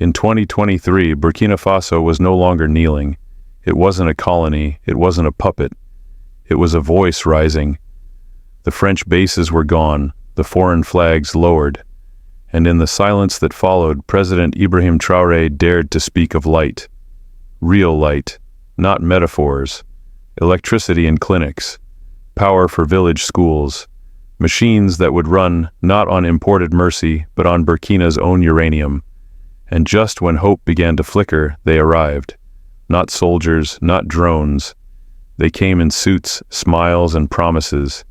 In 2023, Burkina Faso was no longer kneeling. It wasn't a colony, it wasn't a puppet. It was a voice rising. The French bases were gone, the foreign flags lowered. And in the silence that followed, President Ibrahim Traoré dared to speak of light. Real light, not metaphors. Electricity in clinics, power for village schools, machines that would run not on imported mercy but on Burkina's own uranium. And just when hope began to flicker, they arrived. Not soldiers, not drones. They came in suits, smiles, and promises.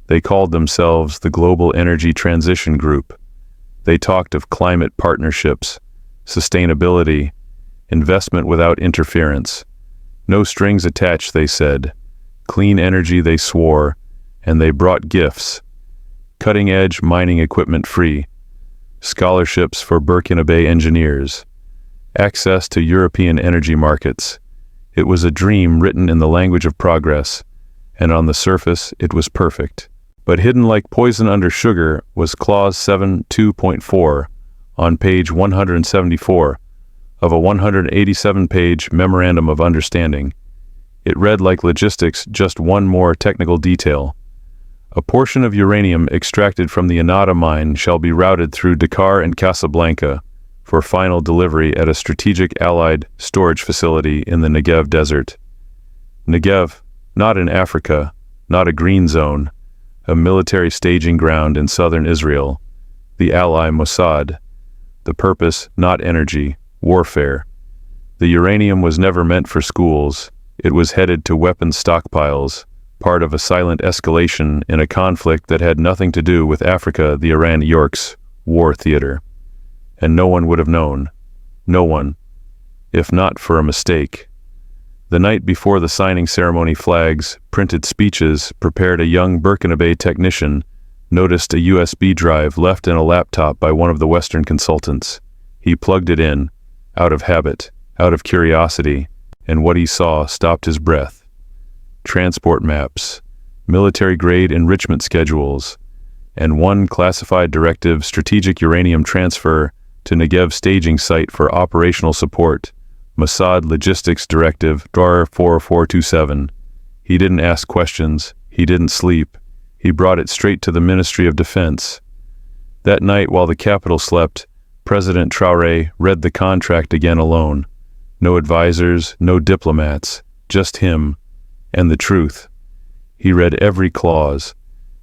They called themselves the Global Energy Transition Group. They talked of climate partnerships, sustainability, investment without interference. No strings attached, they said. Clean energy, they swore, and they brought gifts. Cutting-edge mining equipment free. Scholarships for Burkinabe engineers. Access to European energy markets. It was a dream written in the language of progress, and on the surface it was perfect. But hidden like poison under sugar was Clause 7.2.4 on page 174 of a 187-page Memorandum of Understanding. It read like logistics, just one more technical detail. A portion of uranium extracted from the Anata mine shall be routed through Dakar and Casablanca for final delivery at a strategic Allied storage facility in the Negev desert. Negev, not in Africa, not a green zone, a military staging ground in southern Israel, the ally Mossad. The purpose, not energy, warfare. The uranium was never meant for schools. It was headed to weapons stockpiles, part of a silent escalation in a conflict that had nothing to do with Africa, the Iran-York's war theater. And no one would have known. No one. If not for a mistake. The night before the signing ceremony, flags, printed speeches, prepared a young Burkinabe technician, noticed a USB drive left in a laptop by one of the Western consultants. He plugged it in, out of habit, out of curiosity, and what he saw stopped his breath. Transport maps, military-grade enrichment schedules, and one classified directive, strategic uranium transfer to Negev staging site for operational support, Mossad Logistics Directive, Traore 4427. He didn't ask questions, he didn't sleep, he brought it straight to the Ministry of Defense. That night, while the capital slept, President Traoré read the contract again alone. No advisors, no diplomats, just him, and the truth. He read every clause,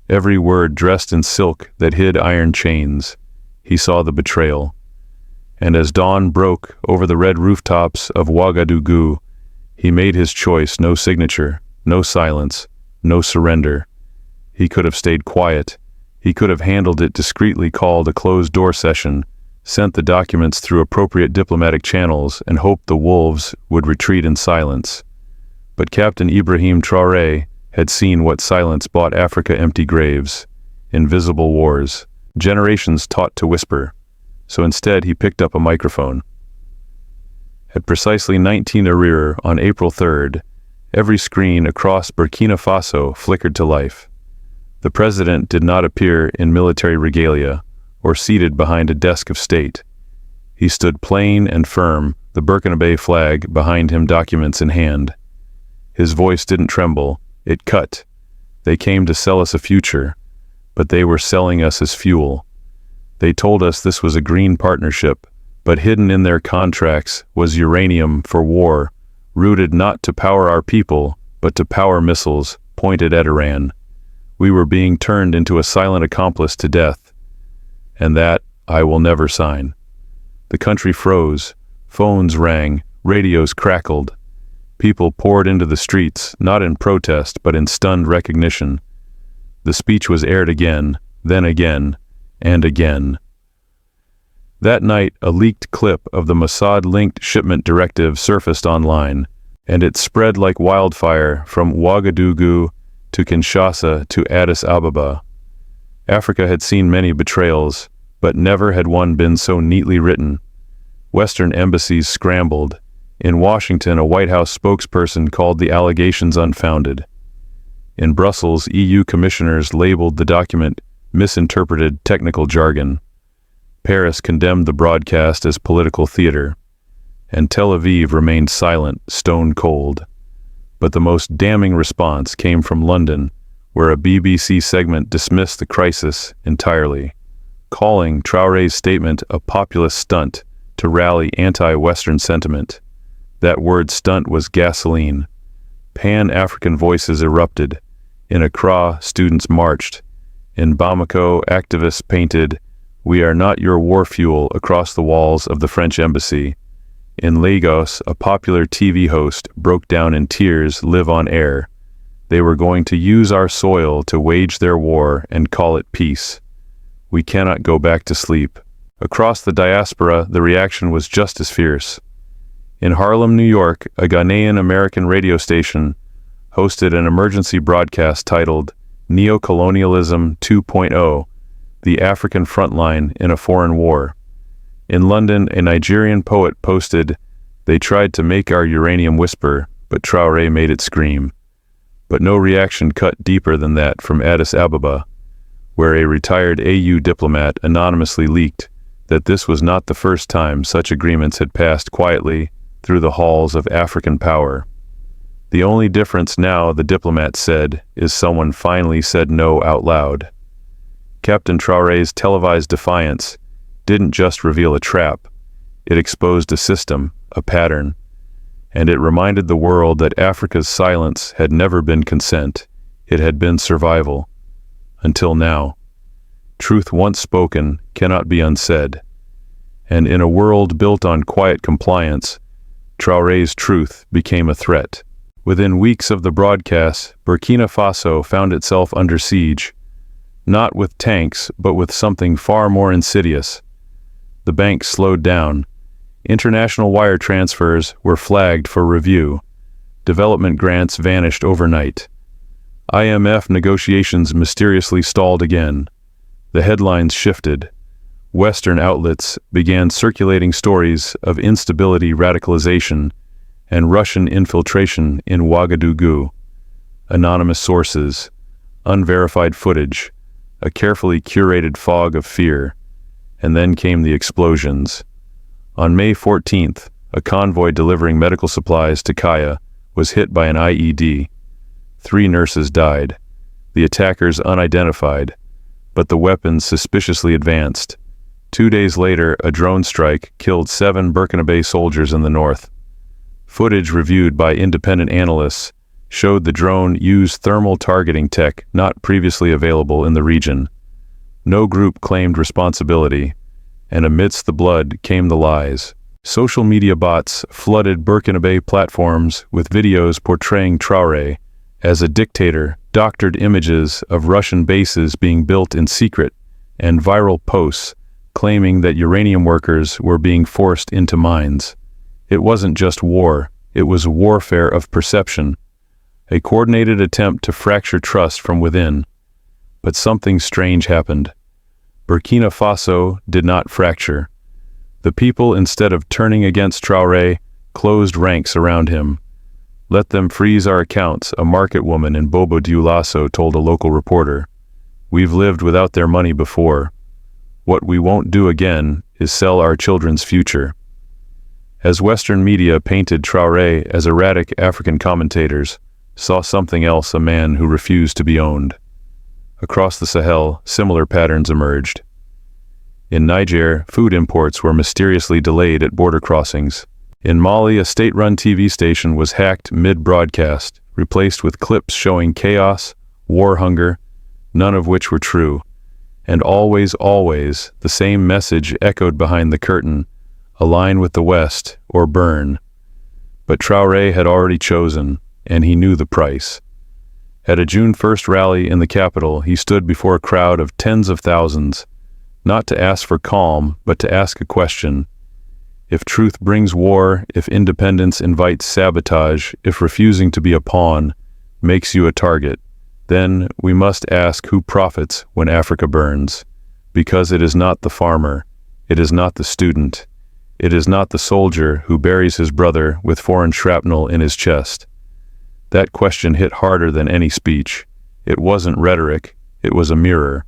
every word dressed in silk that hid iron chains. He saw the betrayal. And as dawn broke over the red rooftops of Ouagadougou, he made his choice: no signature, no silence, no surrender. He could have stayed quiet. He could have handled it discreetly, called a closed-door session, sent the documents through appropriate diplomatic channels, and hoped the wolves would retreat in silence. But Captain Ibrahim Traoré had seen what silence bought Africa: empty graves, invisible wars, generations taught to whisper. So instead he picked up a microphone. At precisely 19 Arir on April 3rd, every screen across Burkina Faso flickered to life. The president did not appear in military regalia or seated behind a desk of state. He stood plain and firm, the Burkinabe flag behind him, documents in hand. His voice didn't tremble, it cut. They came to sell us a future, but they were selling us as fuel. They told us this was a green partnership, but hidden in their contracts was uranium for war, rooted not to power our people, but to power missiles pointed at Iran. We were being turned into a silent accomplice to death. And that I will never sign. The country froze, phones rang, radios crackled. People poured into the streets, not in protest, but in stunned recognition. The speech was aired again, then again, and again. That night, a leaked clip of the Mossad-linked shipment directive surfaced online, and it spread like wildfire from Ouagadougou to Kinshasa to Addis Ababa. Africa had seen many betrayals, but never had one been so neatly written. Western embassies scrambled. In Washington, a White House spokesperson called the allegations unfounded. In Brussels, EU commissioners labeled the document misinterpreted technical jargon. Paris condemned the broadcast as political theater, and Tel Aviv remained silent, stone cold. But the most damning response came from London, where a BBC segment dismissed the crisis entirely, calling Traoré's statement a populist stunt to rally anti-Western sentiment. That word stunt was gasoline. Pan-African voices erupted. In Accra, students marched. In Bamako, activists painted, "We are not your war fuel," across the walls of the French embassy. In Lagos, a popular TV host broke down in tears, live on air. They were going to use our soil to wage their war and call it peace. We cannot go back to sleep. Across the diaspora, the reaction was just as fierce. In Harlem, New York, a Ghanaian-American radio station hosted an emergency broadcast titled Neocolonialism 2.0, The African Frontline in a Foreign War. In London, a Nigerian poet posted, "They tried to make our uranium whisper, but Traoré made it scream." But no reaction cut deeper than that from Addis Ababa, where a retired AU diplomat anonymously leaked that this was not the first time such agreements had passed quietly through the halls of African power. The only difference now, the diplomat said, is someone finally said no out loud. Captain Traoré's televised defiance didn't just reveal a trap, it exposed a system, a pattern, and it reminded the world that Africa's silence had never been consent, it had been survival. Until now. Truth once spoken cannot be unsaid. And in a world built on quiet compliance, Traoré's truth became a threat. Within weeks of the broadcast, Burkina Faso found itself under siege, not with tanks, but with something far more insidious. The banks slowed down. International wire transfers were flagged for review. Development grants vanished overnight. IMF negotiations mysteriously stalled again. The headlines shifted. Western outlets began circulating stories of instability, radicalization, and Russian infiltration in Ouagadougou. Anonymous sources, unverified footage, a carefully curated fog of fear. And then came the explosions. On May 14th, a convoy delivering medical supplies to Kaya was hit by an IED. 3 nurses died, the attackers unidentified, but the weapons suspiciously advanced. 2 days later, a drone strike killed 7 Burkina soldiers in the north. Footage reviewed by independent analysts showed the drone used thermal targeting tech not previously available in the region. No group claimed responsibility, and amidst the blood came the lies. Social media bots flooded Burkina platforms with videos portraying Traoré as a dictator, doctored images of Russian bases being built in secret, and viral posts claiming that uranium workers were being forced into mines. It wasn't just war, it was warfare of perception, a coordinated attempt to fracture trust from within. But something strange happened. Burkina Faso did not fracture. The people, instead of turning against Traoré, closed ranks around him. "Let them freeze our accounts," a market woman in Bobo Dioulasso told a local reporter. "We've lived without their money before. What we won't do again is sell our children's future." As Western media painted Traoré as erratic, African commentators saw something else, a man who refused to be owned. Across the Sahel, similar patterns emerged. In Niger, food imports were mysteriously delayed at border crossings. In Mali, a state-run TV station was hacked mid-broadcast, replaced with clips showing chaos, war hunger, none of which were true. And always, the same message echoed behind the curtain: align with the West or burn. But Traoré had already chosen, and he knew the price. At a June 1st rally in the capital, he stood before a crowd of tens of thousands, not to ask for calm, but to ask a question. If truth brings war, if independence invites sabotage, if refusing to be a pawn makes you a target, then we must ask who profits when Africa burns. Because it is not the farmer, it is not the student, it is not the soldier who buries his brother with foreign shrapnel in his chest. That question hit harder than any speech. It wasn't rhetoric, it was a mirror.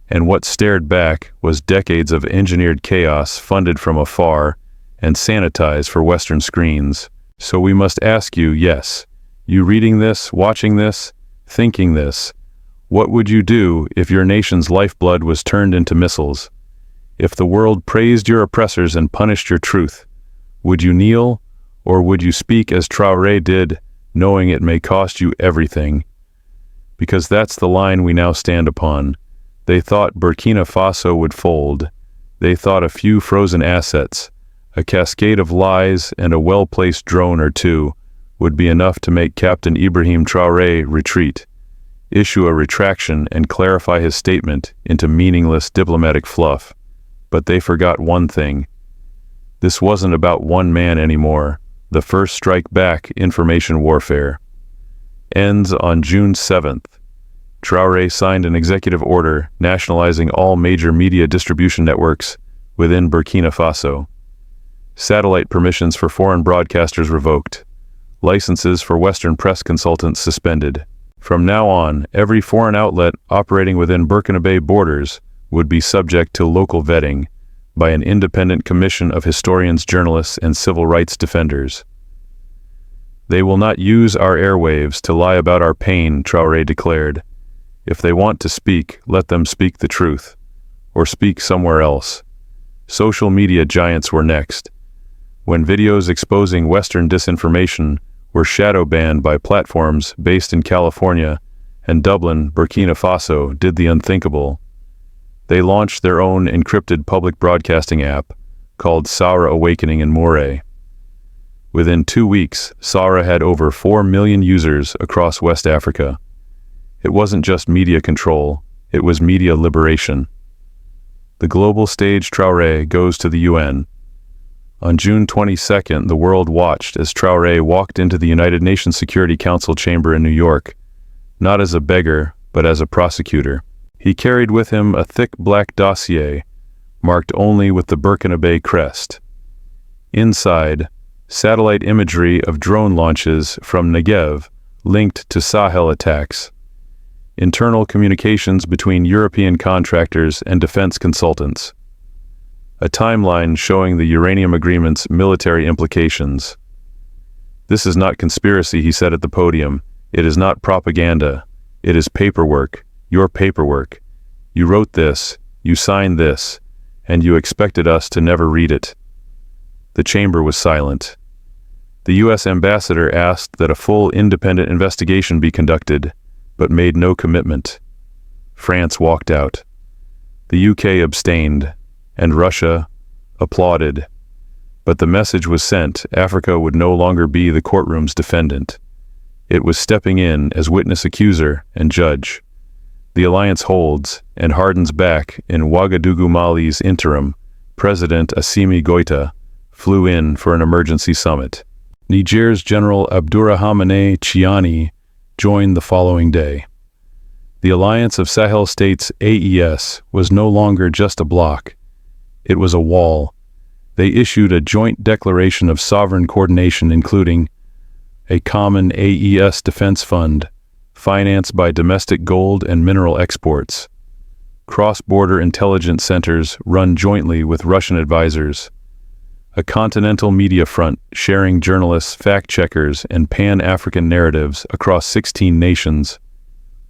and what stared back was decades of engineered chaos funded from afar and sanitized for Western screens. So we must ask you, yes, you reading this, watching this, thinking this, what would you do if your nation's lifeblood was turned into missiles? If the world praised your oppressors and punished your truth, would you kneel, or would you speak as Traore did, knowing it may cost you everything? Because that's the line we now stand upon. They thought Burkina Faso would fold. They thought a few frozen assets, a cascade of lies, and a well-placed drone or two would be enough to make Captain Ibrahim Traore retreat, issue a retraction, and clarify his statement into meaningless diplomatic fluff. But they forgot one thing. This wasn't about one man anymore. The first strike back information warfare ends on June 7th. Traore signed an executive order nationalizing all major media distribution networks within Burkina Faso. Satellite permissions for foreign broadcasters revoked. Licenses for Western press consultants suspended. From now on, every foreign outlet operating within Burkina borders would be subject to local vetting by an independent commission of historians, journalists, and civil rights defenders. They will not use our airwaves to lie about our pain, Traore declared. If they want to speak, let them speak the truth, or speak somewhere else. Social media giants were next. When videos exposing Western disinformation were shadow banned by platforms based in California and Dublin, Burkina Faso did the unthinkable. They launched their own encrypted public broadcasting app called Saura Awakening in Moray. Within 2 weeks, Saura had over 4 million users across West Africa. It wasn't just media control, it was media liberation. The global stage Traore goes to the UN. On June 22nd, the world watched as Traore walked into the United Nations Security Council chamber in New York, not as a beggar, but as a prosecutor. He carried with him a thick black dossier, marked only with the Burkina crest. Inside, satellite imagery of drone launches from Negev linked to Sahel attacks. Internal communications between European contractors and defense consultants. A timeline showing the uranium agreement's military implications. This is not conspiracy, he said at the podium. It is not propaganda. It is paperwork. Your paperwork. You wrote this, you signed this, and you expected us to never read it. The chamber was silent. The U.S. ambassador asked that a full independent investigation be conducted, but made no commitment. France walked out. The UK abstained, and Russia applauded. But the message was sent: Africa would no longer be the courtroom's defendant. It was stepping in as witness, accuser, and judge. The alliance holds and hardens back in Ouagadougou, Mali's interim. President Assimi Goïta flew in for an emergency summit. Niger's General Abdourahmane Chiani joined the following day. The alliance of Sahel states, AES, was no longer just a bloc. It was a wall. They issued a joint declaration of sovereign coordination, including a common AES defense fund, financed by domestic gold and mineral exports, cross-border intelligence centers run jointly with Russian advisors, a continental media front sharing journalists, fact-checkers, and pan-African narratives across 16 nations.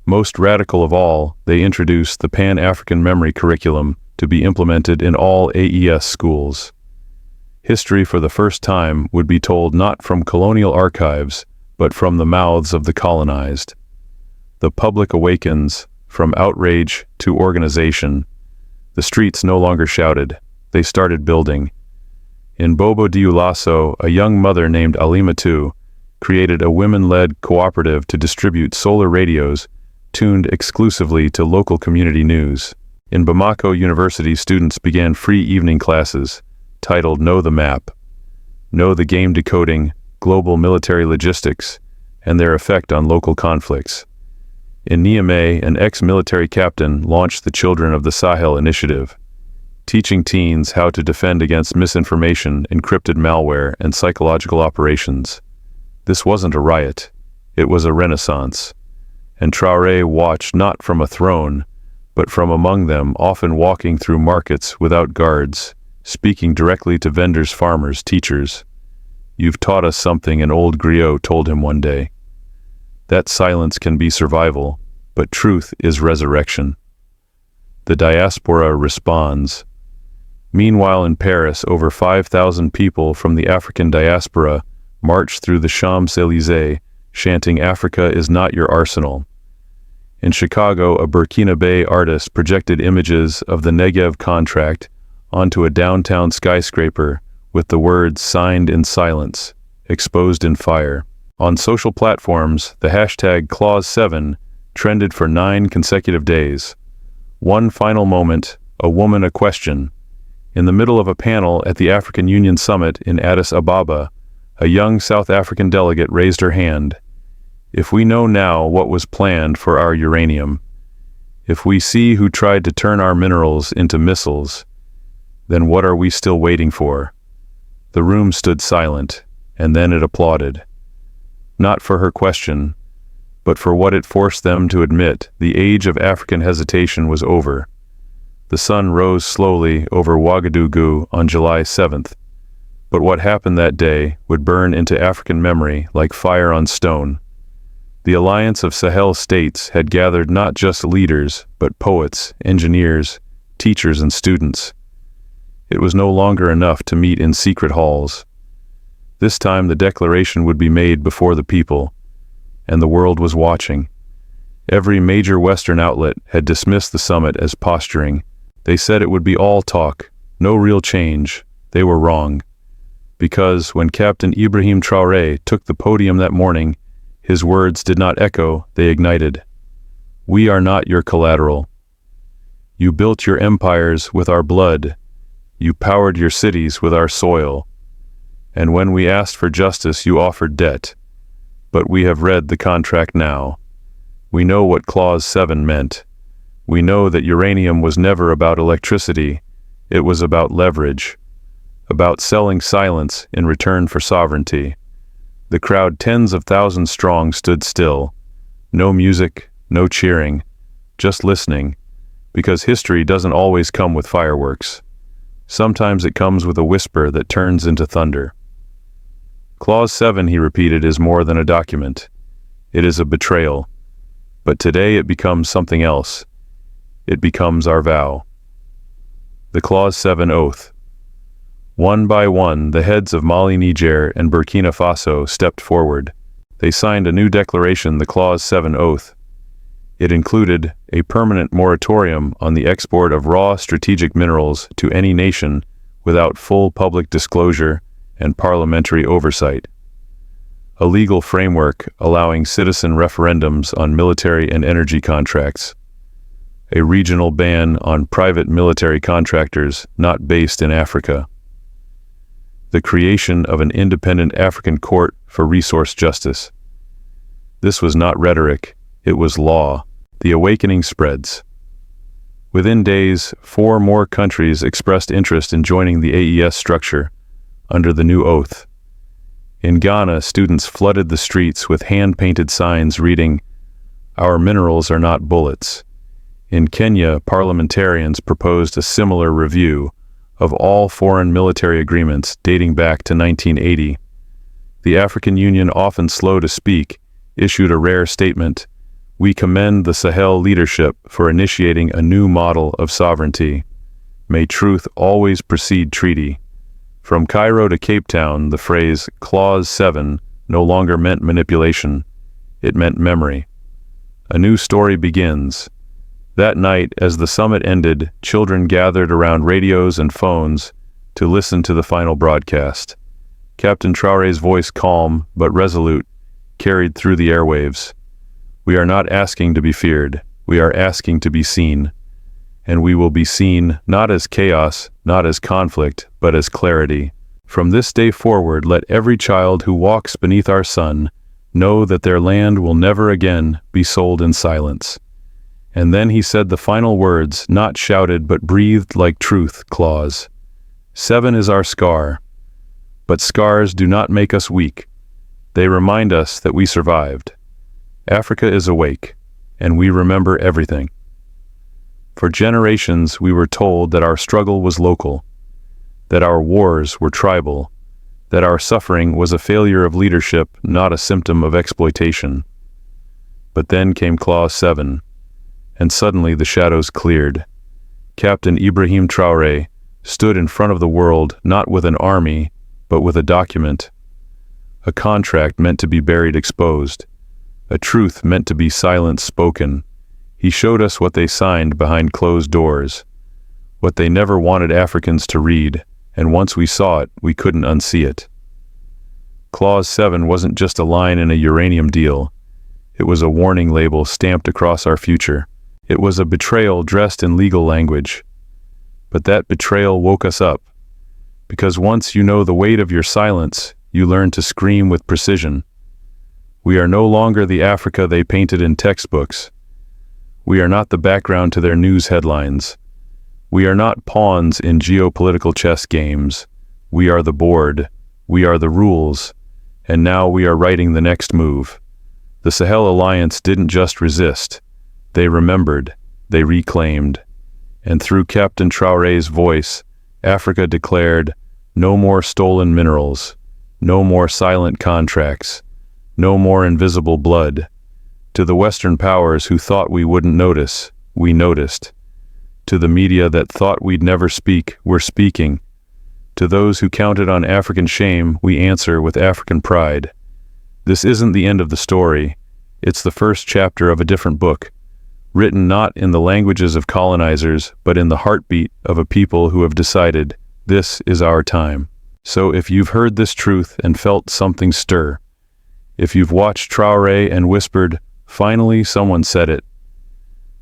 Most radical of all, they introduced the Pan-African Memory Curriculum to be implemented in all AES schools. History for the first time would be told not from colonial archives, but from the mouths of the colonized. The public awakens, from outrage to organization. The streets no longer shouted, they started building. In Bobo Dioulasso, a young mother named Alimatu created a women-led cooperative to distribute solar radios tuned exclusively to local community news. In Bamako University, students began free evening classes titled Know the Map, Know the Game Decoding, Global Military Logistics, and Their Effect on Local Conflicts. In Niamey, an ex-military captain launched the Children of the Sahel initiative, teaching teens how to defend against misinformation, encrypted malware, and psychological operations. This wasn't a riot, it was a renaissance. And Traore watched not from a throne, but from among them, often walking through markets without guards, speaking directly to vendors, farmers, teachers. "You've taught us something," an old griot told him one day. That silence can be survival, but truth is resurrection. The diaspora responds. Meanwhile in Paris, over 5,000 people from the African diaspora marched through the Champs-Élysées, chanting, "Africa is not your arsenal." In Chicago, a Burkina artist projected images of the Negev contract onto a downtown skyscraper with the words "signed in silence, exposed in fire." On social platforms, the hashtag Clause 7 trended for 9 consecutive days. One final moment, a woman, a question. In the middle of a panel at the African Union Summit in Addis Ababa, a young South African delegate raised her hand. "If we know now what was planned for our uranium, if we see who tried to turn our minerals into missiles, then what are we still waiting for?" The room stood silent, and then it applauded. Not for her question, but for what it forced them to admit. The age of African hesitation was over. The sun rose slowly over Ouagadougou on July 7th, but what happened that day would burn into African memory like fire on stone. The Alliance of Sahel States had gathered not just leaders, but poets, engineers, teachers, and students. It was no longer enough to meet in secret halls. This time the declaration would be made before the people, and the world was watching. Every major Western outlet had dismissed the summit as posturing. They said it would be all talk, no real change. They were wrong. Because when Captain Ibrahim Traoré took the podium that morning, his words did not echo, they ignited. "We are not your collateral. You built your empires with our blood. You powered your cities with our soil. And when we asked for justice, you offered debt. But we have read the contract now. We know what Clause 7 meant. We know that uranium was never about electricity. It was about leverage, about selling silence in return for sovereignty." The crowd, tens of thousands strong, stood still. No music, no cheering, just listening, because history doesn't always come with fireworks. Sometimes it comes with a whisper that turns into thunder. Clause 7, he repeated, is more than a document. It is a betrayal. But today it becomes something else. It becomes our vow. The Clause 7 Oath. One by one, the heads of Mali, Niger, and Burkina Faso stepped forward. They signed a new declaration, the Clause 7 Oath. It included a permanent moratorium on the export of raw strategic minerals to any nation without full public disclosure and parliamentary oversight. A legal framework allowing citizen referendums on military and energy contracts. A regional ban on private military contractors not based in Africa. The creation of an independent African court for resource justice. This was not rhetoric, it was law. The awakening spreads. Within days, 4 more countries expressed interest in joining the AES structure under the new oath. In Ghana, students flooded the streets with hand-painted signs reading, "Our minerals are not bullets." In Kenya, parliamentarians proposed a similar review of all foreign military agreements dating back to 1980. The African Union, often slow to speak, issued a rare statement, "We commend the Sahel leadership for initiating a new model of sovereignty. May truth always precede treaty." From Cairo to Cape Town, the phrase Clause 7 no longer meant manipulation. It meant memory. A new story begins. That night, as the summit ended, children gathered around radios and phones to listen to the final broadcast. Captain Traoré's voice, calm but resolute, carried through the airwaves. "We are not asking to be feared. We are asking to be seen. And we will be seen not as chaos, not as conflict, but as clarity. From this day forward, let every child who walks beneath our sun know that their land will never again be sold in silence." And then he said the final words, not shouted but breathed like truth. Clause 7 is our scar. But scars do not make us weak. They remind us that we survived. Africa is awake, and we remember everything. For generations, we were told that our struggle was local, that our wars were tribal, that our suffering was a failure of leadership, not a symptom of exploitation. But then came Clause 7, and suddenly the shadows cleared. Captain Ibrahim Traore stood in front of the world, not with an army, but with a document. A contract meant to be buried exposed. A truth meant to be silent spoken. He showed us what they signed behind closed doors, what they never wanted Africans to read, and once we saw it, we couldn't unsee it. Clause 7 wasn't just a line in a uranium deal. It was a warning label stamped across our future. It was a betrayal dressed in legal language. But that betrayal woke us up, because once you know the weight of your silence, you learn to scream with precision. We are no longer the Africa they painted in textbooks. We are not the background to their news headlines. We are not pawns in geopolitical chess games. We are the board. We are the rules. And now we are writing the next move. The Sahel Alliance didn't just resist. They remembered. They reclaimed. And through Captain Traoré's voice, Africa declared, no more stolen minerals, no more silent contracts, no more invisible blood. To the Western powers who thought we wouldn't notice, we noticed. To the media that thought we'd never speak, we're speaking. To those who counted on African shame, we answer with African pride. This isn't the end of the story. It's the first chapter of a different book, written not in the languages of colonizers, but in the heartbeat of a people who have decided, this is our time. So if you've heard this truth and felt something stir, if you've watched Traore and whispered, finally someone said it,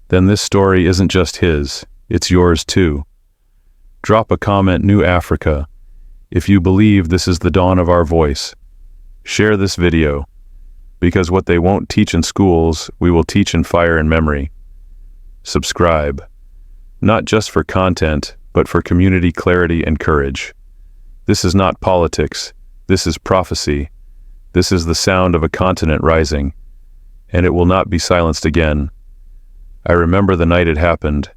then this story isn't just his, it's yours too. Drop a comment, New Africa, if you believe this is the dawn of our voice. Share this video, because what they won't teach in schools, we will teach in fire and memory. Subscribe, not just for content, but for community clarity and courage. This is not politics, this is prophecy. This is the sound of a continent rising, and it will not be silenced again. I remember the night it happened.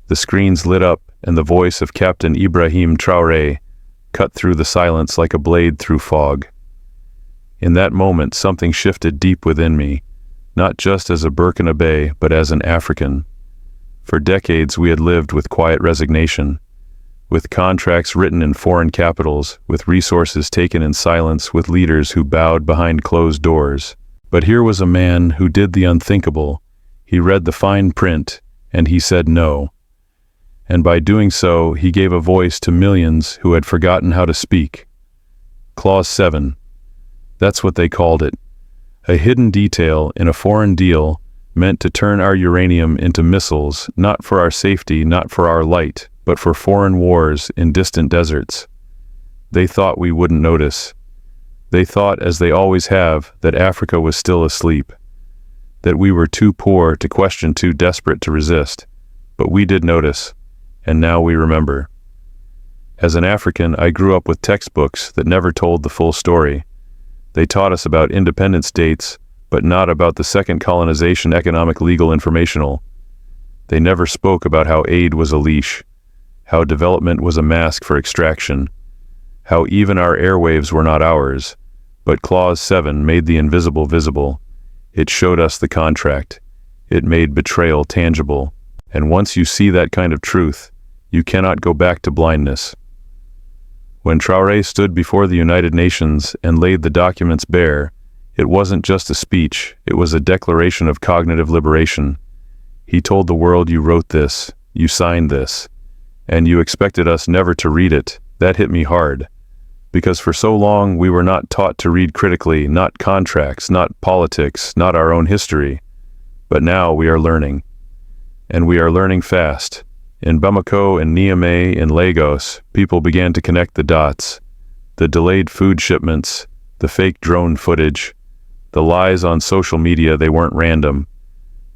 The screens lit up, and the voice of Captain Ibrahim Traore cut through the silence like a blade through fog. In that moment, something shifted deep within me, not just as a Burkina, but as an African. For decades, we had lived with quiet resignation, with contracts written in foreign capitals, with resources taken in silence, with leaders who bowed behind closed doors. But here was a man who did the unthinkable. He read the fine print, and he said no. And by doing so, he gave a voice to millions who had forgotten how to speak. Clause 7. That's what they called it. A hidden detail in a foreign deal meant to turn our uranium into missiles, not for our safety, not for our light, but for foreign wars in distant deserts. They thought we wouldn't notice. They thought, as they always have, that Africa was still asleep, that we were too poor to question, too desperate to resist. But we did notice, and now we remember. As an African, I grew up with textbooks that never told the full story. They taught us about independent states, but not about the second colonization, economic, legal, informational. They never spoke about how aid was a leash, how development was a mask for extraction, how even our airwaves were not ours. But Clause 7 made the invisible visible. It showed us the contract. It made betrayal tangible. And once you see that kind of truth, you cannot go back to blindness. When Traore stood before the United Nations and laid the documents bare, it wasn't just a speech, it was a declaration of cognitive liberation. He told the world, you wrote this, you signed this, and you expected us never to read it. That hit me hard. Because for so long we were not taught to read critically, not contracts, not politics, not our own history. But now we are learning. And we are learning fast. In Bamako and Niamey in Lagos, people began to connect the dots. The delayed food shipments, the fake drone footage, the lies on social media, they weren't random.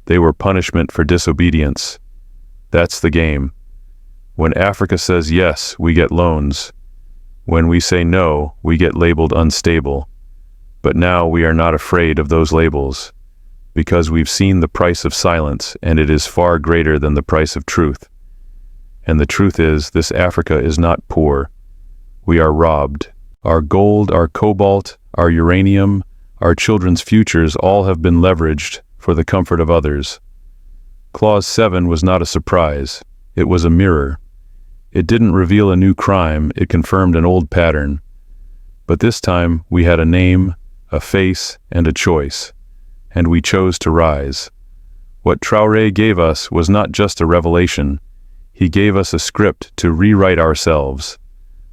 They were punishment for disobedience. That's the game. When Africa says yes, we get loans. When we say no, we get labeled unstable. But now we are not afraid of those labels, because we've seen the price of silence, and it is far greater than the price of truth. And the truth is, this Africa is not poor. We are robbed. Our gold, our cobalt, our uranium, our children's futures all have been leveraged for the comfort of others. Clause 7 was not a surprise. It was a mirror. It didn't reveal a new crime, it confirmed an old pattern. But this time we had a name, a face, and a choice. And we chose to rise. What Traore gave us was not just a revelation. He gave us a script to rewrite ourselves.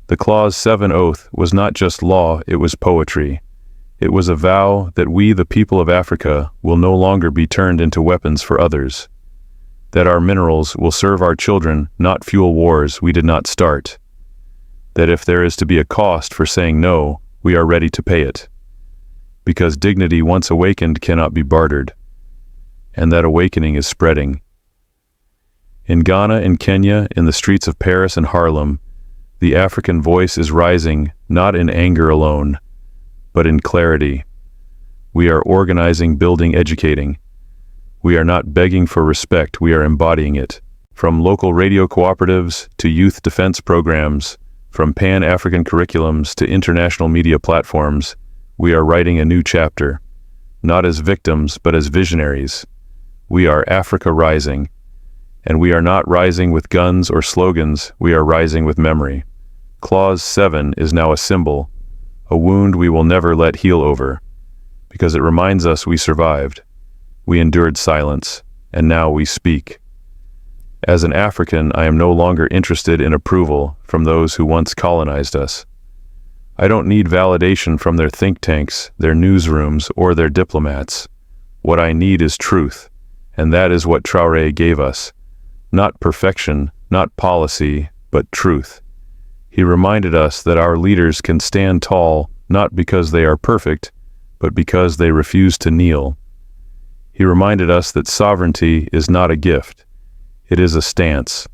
The Clause 7 oath was not just law, it was poetry. It was a vow that we, the people of Africa, will no longer be turned into weapons for others. That our minerals will serve our children, not fuel wars we did not start. That if there is to be a cost for saying no, we are ready to pay it. Because dignity once awakened cannot be bartered. And that awakening is spreading. In Ghana and Kenya, in the streets of Paris and Harlem, the African voice is rising, not in anger alone, but in clarity. We are organizing, building, educating. We are not begging for respect, we are embodying it. From local radio cooperatives to youth defense programs, from Pan-African curriculums to international media platforms, we are writing a new chapter, not as victims, but as visionaries. We are Africa rising, and we are not rising with guns or slogans, we are rising with memory. Clause 7 is now a symbol, a wound we will never let heal over, because it reminds us we survived. We endured silence, and now we speak. As an African, I am no longer interested in approval from those who once colonized us. I don't need validation from their think tanks, their newsrooms, or their diplomats. What I need is truth, and that is what Traore gave us. Not perfection, not policy, but truth. He reminded us that our leaders can stand tall, not because they are perfect, but because they refuse to kneel. He reminded us that sovereignty is not a gift. It is a stance.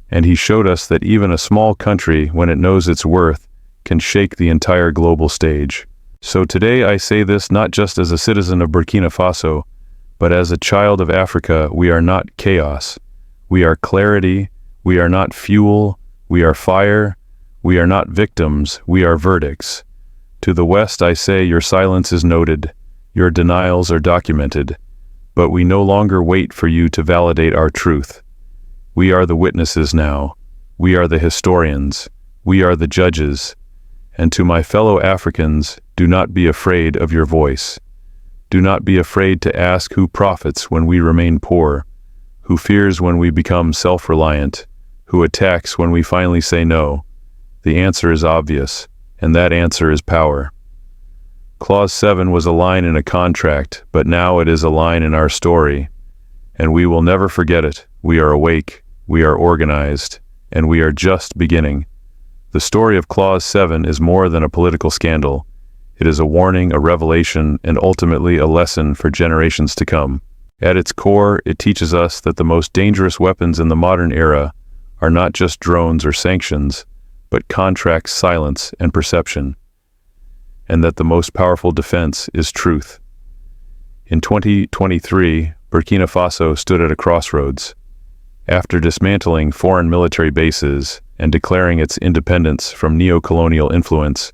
And he showed us that even a small country, when it knows its worth, can shake the entire global stage. So today I say this not just as a citizen of Burkina Faso, but as a child of Africa. We are not chaos. We are clarity. We are not fuel. We are fire. We are not victims. We are verdicts. To the West I say, your silence is noted. Your denials are documented. But we no longer wait for you to validate our truth. We are the witnesses now. We are the historians. We are the judges. And to my fellow Africans, do not be afraid of your voice. Do not be afraid to ask who profits when we remain poor, who fears when we become self-reliant, who attacks when we finally say no. The answer is obvious, and that answer is power. Clause 7 was a line in a contract, but now it is a line in our story. And we will never forget it. We are awake, we are organized, and we are just beginning. The story of Clause 7 is more than a political scandal. It is a warning, a revelation, and ultimately a lesson for generations to come. At its core, it teaches us that the most dangerous weapons in the modern era are not just drones or sanctions, but contracts, silence, and perception. And that the most powerful defense is truth. In 2023, Burkina Faso stood at a crossroads. After dismantling foreign military bases and declaring its independence from neo-colonial influence,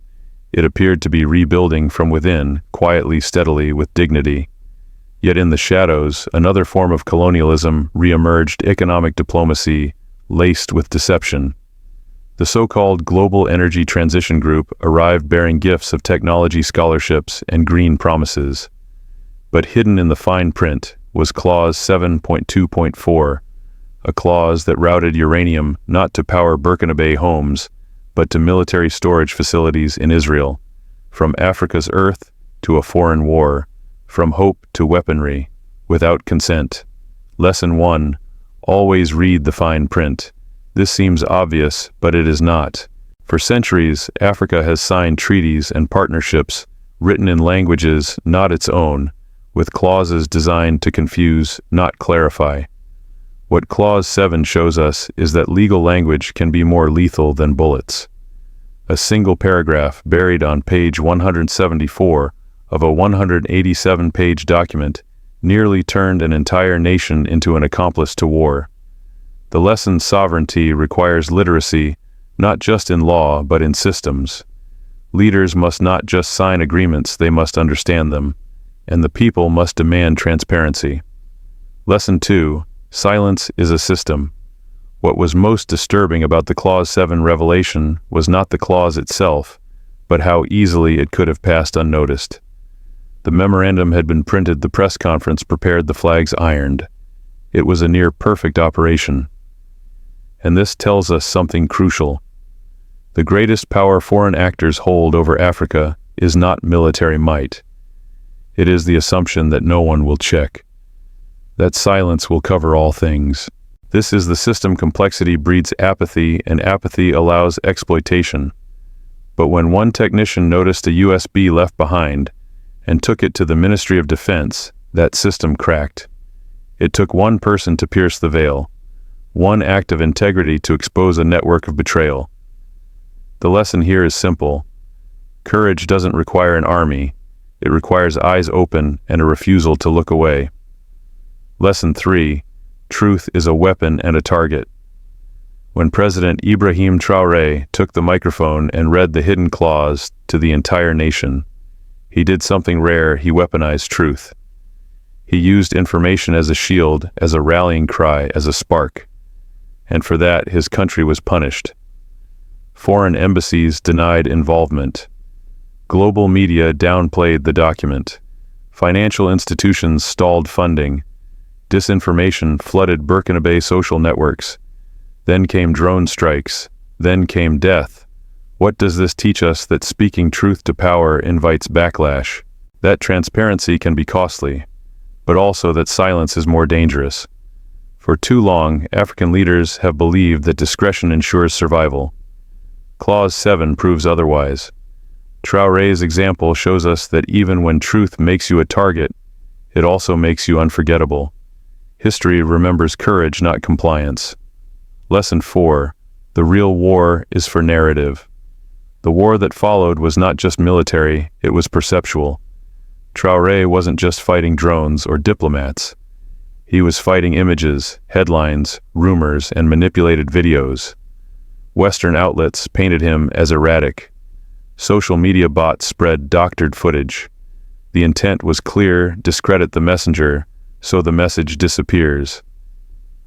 it appeared to be rebuilding from within, quietly, steadily, with dignity. Yet in the shadows, another form of colonialism re-emerged: economic diplomacy, laced with deception. The so-called Global Energy Transition Group arrived bearing gifts of technology scholarships and green promises. But hidden in the fine print was Clause 7.2.4, a clause that routed uranium not to power Burkina homes, but to military storage facilities in Israel, from Africa's earth to a foreign war, from hope to weaponry, without consent. Lesson 1: always read the fine print. This seems obvious, but it is not. For centuries, Africa has signed treaties and partnerships written in languages not its own, with clauses designed to confuse, not clarify. What Clause 7 shows us is that legal language can be more lethal than bullets. A single paragraph buried on page 174 of a 187-page document nearly turned an entire nation into an accomplice to war. The lesson sovereignty requires literacy, not just in law but in systems. Leaders must not just sign agreements, they must understand them, and the people must demand transparency. Lesson 2. Silence is a system. What was most disturbing about the Clause 7 revelation was not the clause itself, but how easily it could have passed unnoticed. The memorandum had been printed, the press conference prepared, the flags ironed. It was a near-perfect operation. And this tells us something crucial. The greatest power foreign actors hold over Africa is not military might. It is the assumption that no one will check, that silence will cover all things. This is the system. Complexity breeds apathy, and apathy allows exploitation. But when one technician noticed a USB left behind and took it to the Ministry of Defense, that system cracked. It took one person to pierce the veil, one act of integrity to expose a network of betrayal. The lesson here is simple. Courage doesn't require an army. It requires eyes open and a refusal to look away. Lesson 3. Truth is a weapon and a target. When President Ibrahim Traoré'S took the microphone and read the hidden clause to the entire nation, he did something rare. He weaponized truth. He used information as a shield, as a rallying cry, as a spark. And for that, his country was punished. Foreign embassies denied involvement. Global media downplayed the document. Financial institutions stalled funding. Disinformation flooded Burkina social networks. Then came drone strikes. Then came death. What does this teach us? That speaking truth to power invites backlash. That transparency can be costly, but also that silence is more dangerous. For too long, African leaders have believed that discretion ensures survival. Clause 7 proves otherwise. Traoré's example shows us that even when truth makes you a target, it also makes you unforgettable. History remembers courage, not compliance. Lesson 4. The real war is for narrative. The war that followed was not just military, it was perceptual. Traore wasn't just fighting drones or diplomats. He was fighting images, headlines, rumors, and manipulated videos. Western outlets painted him as erratic. Social media bots spread doctored footage. The intent was clear: discredit the messenger, so the message disappears.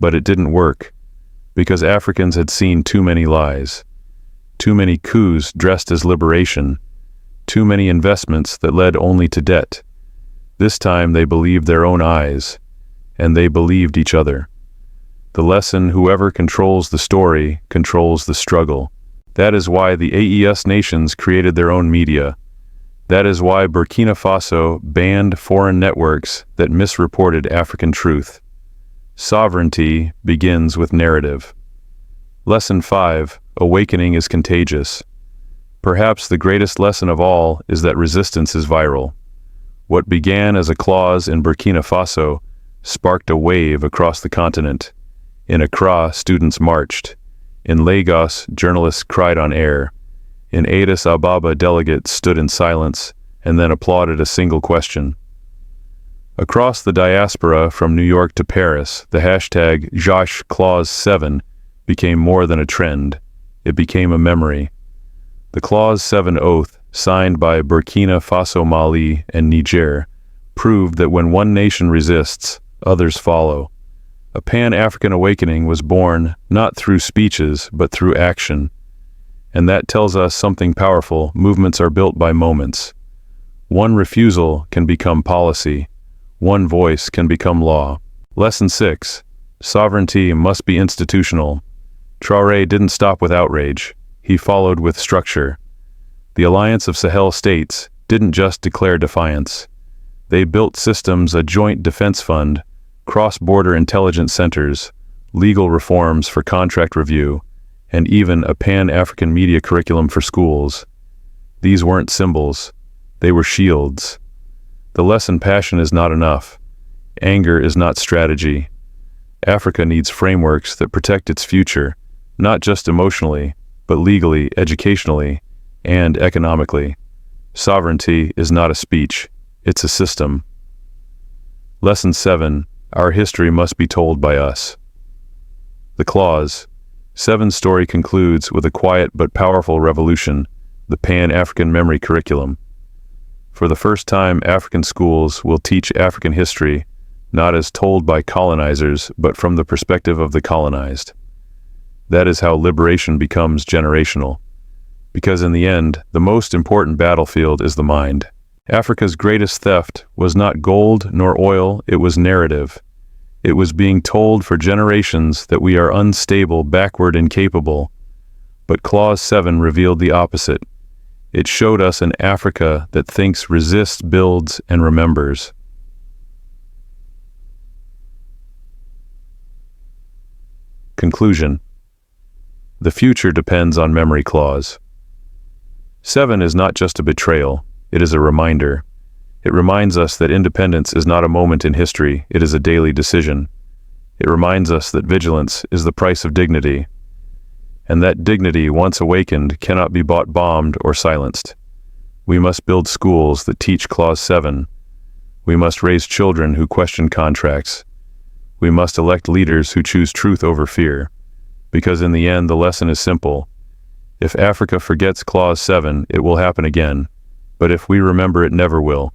But it didn't work, because Africans had seen too many lies. Too many coups dressed as liberation. Too many investments that led only to debt. This time they believed their own eyes, and they believed each other. The lesson: whoever controls the story controls the struggle. That is why the AES nations created their own media. That is why Burkina Faso banned foreign networks that misreported African truth. Sovereignty begins with narrative. Lesson 5. Awakening is contagious. Perhaps the greatest lesson of all is that resistance is viral. What began as a clause in Burkina Faso sparked a wave across the continent. In Accra, students marched. In Lagos, journalists cried on air. In Addis Ababa, delegates stood in silence and then applauded a single question. Across the diaspora, from New York to Paris, the hashtag #Clause7 became more than a trend. It became a memory. The Clause 7 oath, signed by Burkina Faso, Mali, and Niger, proved that when one nation resists, others follow. A Pan-African awakening was born not through speeches, but through action. And that tells us something powerful. Movements are built by moments. One refusal can become policy. One voice can become law. Lesson 6. Sovereignty must be institutional. Traore didn't stop with outrage. He followed with structure. The Alliance of Sahel States didn't just declare defiance. They built systems: a joint defense fund, cross-border intelligence centers, legal reforms for contract review, and even a Pan-African media curriculum for schools. These weren't symbols. They were shields. The lesson: passion is not enough. Anger is not strategy. Africa needs frameworks that protect its future, not just emotionally, but legally, educationally, and economically. Sovereignty is not a speech, it's a system. Lesson 7. Our history must be told by us. The Clause 7 story concludes with a quiet but powerful revolution, the Pan-African Memory Curriculum. For the first time, African schools will teach African history, not as told by colonizers, but from the perspective of the colonized. That is how liberation becomes generational. Because in the end, the most important battlefield is the mind. Africa's greatest theft was not gold nor oil, it was narrative. It was being told for generations that we are unstable, backward, incapable. But Clause 7 revealed the opposite. It showed us an Africa that thinks, resists, builds, and remembers. Conclusion. The future depends on memory. Clause 7 is not just a betrayal, it is a reminder. It reminds us that independence is not a moment in history, it is a daily decision. It reminds us that vigilance is the price of dignity, and that dignity, once awakened, cannot be bought, bombed, or silenced. We must build schools that teach Clause 7. We must raise children who question contracts. We must elect leaders who choose truth over fear. Because in the end, the lesson is simple. If Africa forgets Clause 7, it will happen again. But if we remember, it never will.